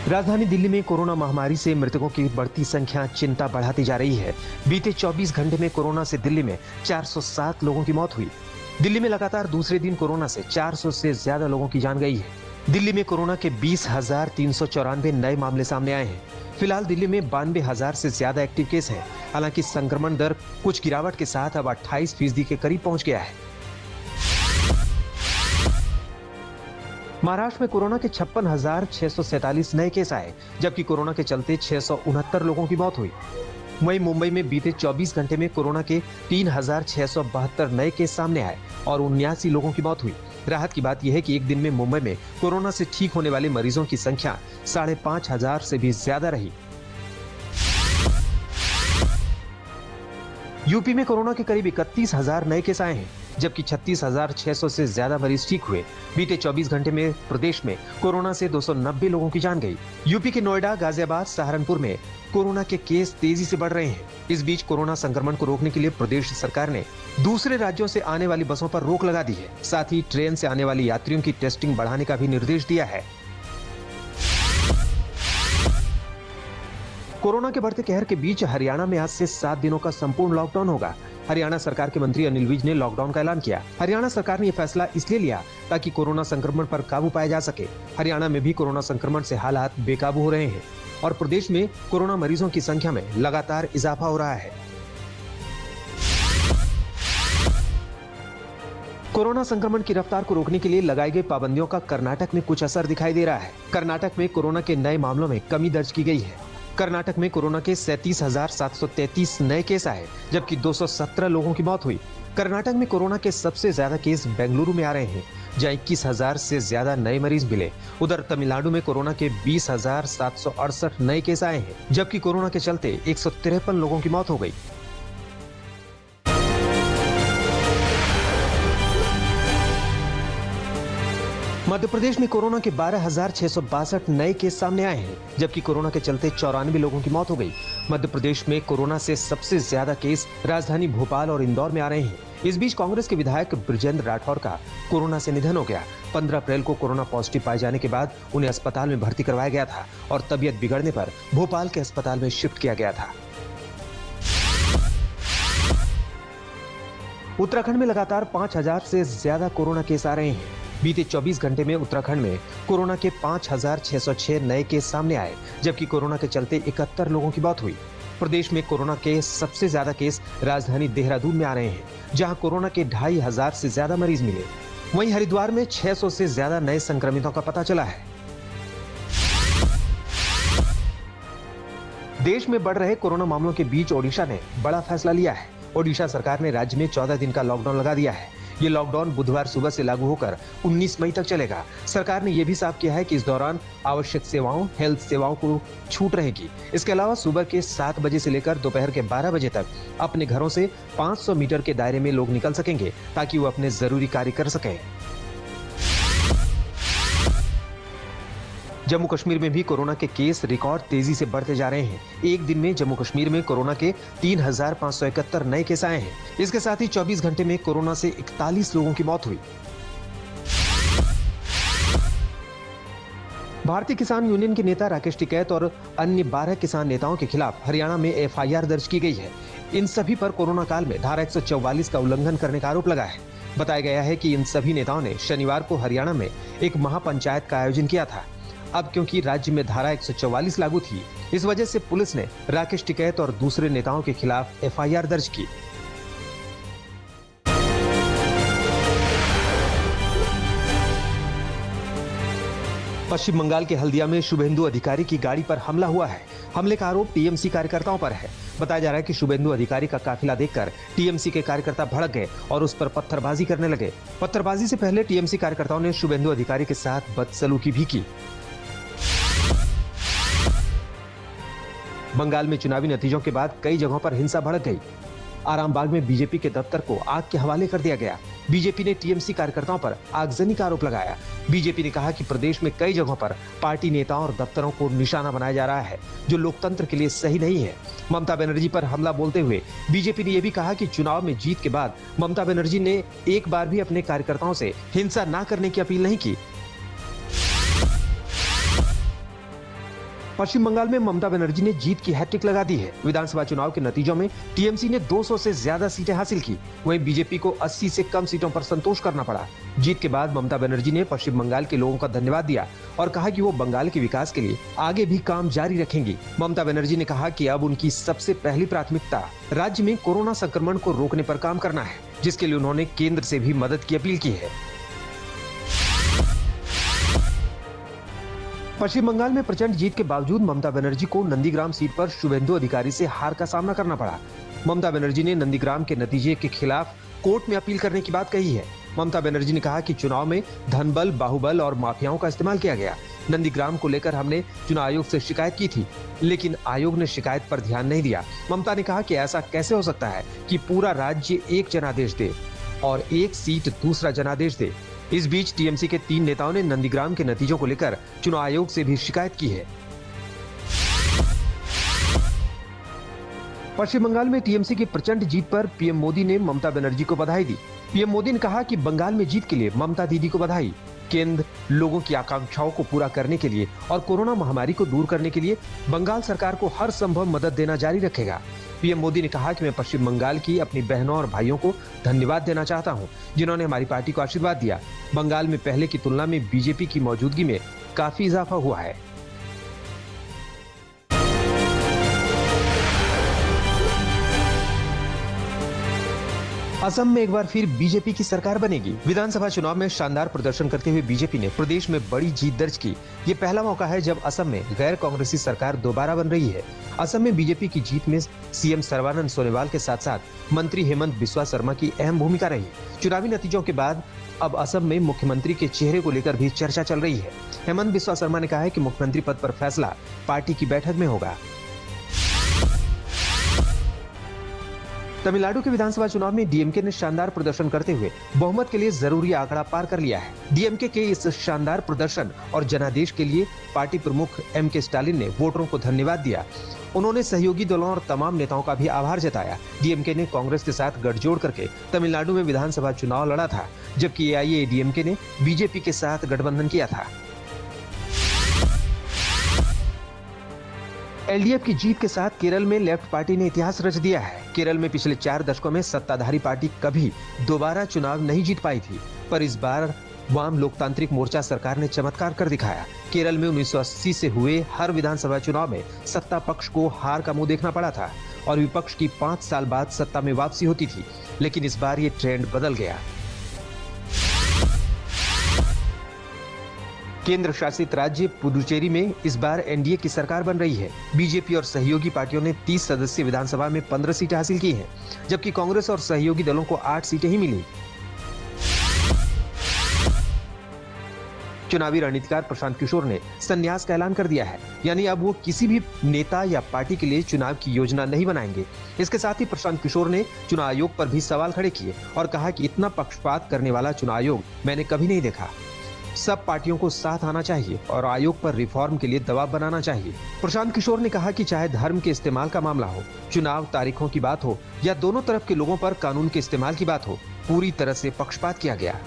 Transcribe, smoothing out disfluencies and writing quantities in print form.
राजधानी दिल्ली में कोरोना महामारी से मृतकों की बढ़ती संख्या चिंता बढ़ाती जा रही है। बीते 24 घंटे में कोरोना से दिल्ली में 407 लोगों की मौत हुई। दिल्ली में लगातार दूसरे दिन कोरोना से 400 से ज्यादा लोगों की जान गई है। दिल्ली में कोरोना के 20,394 नए मामले सामने आए हैं। फिलहाल दिल्ली में 92,000 से ज्यादा एक्टिव केस हैं। हालांकि संक्रमण दर कुछ गिरावट के साथ अब 28% के करीब पहुंच गया है। महाराष्ट्र में कोरोना के 56,647 नए केस आए, जबकि कोरोना के चलते 669 लोगों की मौत हुई। वहीं मुंबई में बीते 24 घंटे में कोरोना के 3,672 नए केस सामने आए और 79 लोगों की मौत हुई। राहत की बात यह है कि एक दिन में मुंबई में कोरोना से ठीक होने वाले मरीजों की संख्या 5,500 से भी ज्यादा रही। यूपी में कोरोना के करीब 31,000 नए केस आए हैं, जबकि 36,600 से ज्यादा मरीज ठीक हुए। बीते 24 घंटे में प्रदेश में कोरोना से 290 लोगों की जान गई। यूपी के नोएडा, गाजियाबाद, सहारनपुर में कोरोना के केस तेजी से बढ़ रहे हैं। इस बीच कोरोना संक्रमण को रोकने के लिए प्रदेश सरकार ने दूसरे राज्यों से आने वाली बसों पर रोक लगा दी है। साथ ही ट्रेन से आने वाली यात्रियों की टेस्टिंग बढ़ाने का भी निर्देश दिया है। कोरोना के बढ़ते कहर के बीच हरियाणा में आज से 7 दिनों का संपूर्ण लॉकडाउन होगा। हरियाणा सरकार के मंत्री अनिल विज ने लॉकडाउन का ऐलान किया। हरियाणा सरकार ने यह फैसला इसलिए लिया ताकि कोरोना संक्रमण पर काबू पाया जा सके। हरियाणा में भी कोरोना संक्रमण से हालात बेकाबू हो रहे हैं और प्रदेश में कोरोना मरीजों की संख्या में लगातार इजाफा हो रहा है। कोरोना संक्रमण की रफ्तार को रोकने के लिए लगाई गई पाबंदियों का कर्नाटक में कुछ असर दिखाई दे रहा है। कर्नाटक में कोरोना के नए मामलों में कमी दर्ज की गई है। कर्नाटक में कोरोना के 37,733 नए केस आए, जबकि 217 लोगों की मौत हुई। कर्नाटक में कोरोना के सबसे ज्यादा केस बेंगलुरु में आ रहे हैं, जहां 21,000 से ज्यादा नए मरीज मिले। उधर तमिलनाडु में कोरोना के 20,768 नए केस आए हैं, जबकि कोरोना के चलते 153 लोगों की मौत हो गई। मध्य प्रदेश में कोरोना के 12,662 नए केस सामने आए हैं, जबकि कोरोना के चलते 94 लोगों की मौत हो गई। मध्य प्रदेश में कोरोना से सबसे ज्यादा केस राजधानी भोपाल और इंदौर में आ रहे हैं। इस बीच कांग्रेस के विधायक बृजेंद्र राठौर का कोरोना से निधन हो गया। 15 अप्रैल को कोरोना पॉजिटिव पाए जाने के बाद उन्हें अस्पताल में भर्ती करवाया गया था और तबीयत बिगड़ने पर भोपाल के अस्पताल में शिफ्ट किया गया था। उत्तराखंड में लगातार 5,000 से ज्यादा कोरोना केस आ रहे हैं। बीते 24 घंटे में उत्तराखंड में कोरोना के 5,606 नए केस सामने आए, जबकि कोरोना के चलते 71 लोगों की मौत हुई। प्रदेश में कोरोना के सबसे ज्यादा केस राजधानी देहरादून में आ रहे हैं, जहां कोरोना के 2,500 से ज्यादा मरीज मिले। वहीं हरिद्वार में 600 से ज्यादा नए संक्रमितों का पता चला है। देश में बढ़ रहे कोरोना मामलों के बीच ओडिशा ने बड़ा फैसला लिया है। ओडिशा सरकार ने राज्य में 14 दिन का लॉकडाउन लगा दिया है। ये लॉकडाउन बुधवार सुबह से लागू होकर 19 मई तक चलेगा। सरकार ने यह भी साफ किया है कि इस दौरान आवश्यक सेवाओं, हेल्थ सेवाओं को छूट रहेगी। इसके अलावा सुबह के 7 बजे से लेकर दोपहर के 12 बजे तक अपने घरों से 500 मीटर के दायरे में लोग निकल सकेंगे, ताकि वो अपने जरूरी कार्य कर सकें। जम्मू कश्मीर में भी कोरोना के केस रिकॉर्ड तेजी से बढ़ते जा रहे हैं। एक दिन में जम्मू कश्मीर में कोरोना के 3,571 नए केस आए हैं। इसके साथ ही 24 घंटे में कोरोना से 41 लोगों की मौत हुई। भारतीय किसान यूनियन के नेता राकेश टिकैत और अन्य 12 किसान नेताओं के खिलाफ हरियाणा में FIR दर्ज की गई है। इन सभी पर कोरोना काल में धारा 144 का उल्लंघन करने का आरोप लगा है। बताया गया है कि इन सभी नेताओं ने शनिवार को हरियाणा में एक महापंचायत का आयोजन किया था। अब क्योंकि राज्य में धारा 144 लागू थी, इस वजह से पुलिस ने राकेश टिकैत और दूसरे नेताओं के खिलाफ FIR दर्ज की। पश्चिम बंगाल के हल्दिया में शुभेंदु अधिकारी की गाड़ी पर हमला हुआ है। हमले का आरोप TMC कार्यकर्ताओं पर है। बताया जा रहा है कि शुभेंदु अधिकारी का काफिला देखकर TMC के कार्यकर्ता भड़क गए और उस पर पत्थरबाजी करने लगे। पत्थरबाजी से पहले TMC कार्यकर्ताओं ने शुभेंदु अधिकारी के साथ बदसलूकी भी की। बंगाल में चुनावी नतीजों के बाद कई जगहों पर हिंसा भड़क गई। आरामबाग में बीजेपी के दफ्तर को आग के हवाले कर दिया गया। बीजेपी ने TMC कार्यकर्ताओं पर आगजनी का आरोप लगाया। बीजेपी ने कहा कि प्रदेश में कई जगहों पर पार्टी नेताओं और दफ्तरों को निशाना बनाया जा रहा है, जो लोकतंत्र के लिए सही नहीं है। ममता बनर्जी पर हमला बोलते हुए बीजेपी ने यह भी कहा कि चुनाव में जीत के बाद ममता बनर्जी ने एक बार भी अपने कार्यकर्ताओं से हिंसा न करने की अपील नहीं की। पश्चिम बंगाल में ममता बनर्जी ने जीत की हैट्रिक लगा दी है। विधानसभा चुनाव के नतीजों में टीएमसी ने 200 से ज्यादा सीटें हासिल की, वहीं बीजेपी को 80 से कम सीटों पर संतोष करना पड़ा। जीत के बाद ममता बनर्जी ने पश्चिम बंगाल के लोगों का धन्यवाद दिया और कहा कि वो बंगाल के विकास के लिए आगे भी काम जारी रखेंगी। ममता बनर्जी ने कहा कि अब उनकी सबसे पहली प्राथमिकता राज्य में कोरोना संक्रमण को रोकने पर काम करना है, जिसके लिए उन्होंने केंद्र से भी मदद की अपील की है। पश्चिम बंगाल में प्रचंड जीत के बावजूद ममता बनर्जी को नंदीग्राम सीट पर शुभेंदु अधिकारी से हार का सामना करना पड़ा। ममता बनर्जी ने नंदीग्राम के नतीजे के खिलाफ कोर्ट में अपील करने की बात कही है। ममता बनर्जी ने कहा कि चुनाव में धनबल, बाहुबल और माफियाओं का इस्तेमाल किया गया। नंदीग्राम को लेकर हमने चुनाव आयोग से शिकायत की थी, लेकिन आयोग ने शिकायत पर ध्यान नहीं दिया। ममता ने कहा कि ऐसा कैसे हो सकता है कि पूरा राज्य एक जनादेश दे और एक सीट दूसरा जनादेश दे। इस बीच टीएमसी के 3 नेताओं ने नंदीग्राम के नतीजों को लेकर चुनाव आयोग से भी शिकायत की है। पश्चिम बंगाल में टीएमसी की प्रचंड जीत पर पीएम मोदी ने ममता बनर्जी को बधाई दी। पीएम मोदी ने कहा कि बंगाल में जीत के लिए ममता दीदी को बधाई। केंद्र लोगों की आकांक्षाओं को पूरा करने के लिए और कोरोना महामारी को दूर करने के लिए बंगाल सरकार को हर संभव मदद देना जारी रखेगा। पीएम मोदी ने कहा कि मैं पश्चिम बंगाल की अपनी बहनों और भाइयों को धन्यवाद देना चाहता हूं, जिन्होंने हमारी पार्टी को आशीर्वाद दिया। बंगाल में पहले की तुलना में बीजेपी की मौजूदगी में काफी इजाफा हुआ है। असम में एक बार फिर बीजेपी की सरकार बनेगी। विधानसभा चुनाव में शानदार प्रदर्शन करते हुए बीजेपी ने प्रदेश में बड़ी जीत दर्ज की। ये पहला मौका है जब असम में गैर कांग्रेसी सरकार दोबारा बन रही है। असम में बीजेपी की जीत में सीएम सर्बानंद सोनोवाल के साथ साथ मंत्री हेमंत बिस्वा शर्मा की अहम भूमिका रही। चुनावी नतीजों के बाद अब असम में मुख्यमंत्री के चेहरे को लेकर भी चर्चा चल रही है। हेमंत बिस्वा शर्मा ने कहा है कि मुख्यमंत्री पद पर फैसला पार्टी की बैठक में होगा। तमिलनाडु के विधानसभा चुनाव में डीएमके ने शानदार प्रदर्शन करते हुए बहुमत के लिए जरूरी आंकड़ा पार कर लिया है। डीएमके के इस शानदार प्रदर्शन और जनादेश के लिए पार्टी प्रमुख एमके स्टालिन ने वोटरों को धन्यवाद दिया। उन्होंने सहयोगी दलों और तमाम नेताओं का भी आभार जताया। डीएमके ने कांग्रेस के साथ गठजोड़ करके तमिलनाडु में विधानसभा चुनाव लड़ा था, जबकि एआईएडीएमके ने बीजेपी के साथ गठबंधन किया था। एलडीएफ की जीत के साथ केरल में लेफ्ट पार्टी ने इतिहास रच दिया है। केरल में पिछले 4 दशकों में सत्ताधारी पार्टी कभी दोबारा चुनाव नहीं जीत पाई थी, पर इस बार वाम लोकतांत्रिक मोर्चा सरकार ने चमत्कार कर दिखाया। केरल में 1980 से हुए हर विधानसभा चुनाव में सत्ता पक्ष को हार का मुंह देखना पड़ा था और विपक्ष की 5 साल बाद सत्ता में वापसी होती थी, लेकिन इस बार ये ट्रेंड बदल गया। केंद्र शासित राज्य पुडुचेरी में इस बार एनडीए की सरकार बन रही है। बीजेपी और सहयोगी पार्टियों ने 30 सदस्यीय विधानसभा में 15 सीटें हासिल की हैं, जबकि कांग्रेस और सहयोगी दलों को 8 सीटें ही मिली। चुनावी रणनीतिकार प्रशांत किशोर ने संन्यास का ऐलान कर दिया है, यानी अब वो किसी भी नेता या पार्टी के लिए चुनाव की योजना नहीं बनाएंगे। इसके साथ ही प्रशांत किशोर ने चुनाव आयोग पर भी सवाल खड़े किए और कहा कि इतना पक्षपात करने वाला चुनाव आयोग मैंने कभी नहीं देखा। सब पार्टियों को साथ आना चाहिए और आयोग पर रिफॉर्म के लिए दबाव बनाना चाहिए। प्रशांत किशोर ने कहा कि चाहे धर्म के इस्तेमाल का मामला हो, चुनाव तारीखों की बात हो या दोनों तरफ के लोगों पर कानून के इस्तेमाल की बात हो, पूरी तरह से पक्षपात किया गया।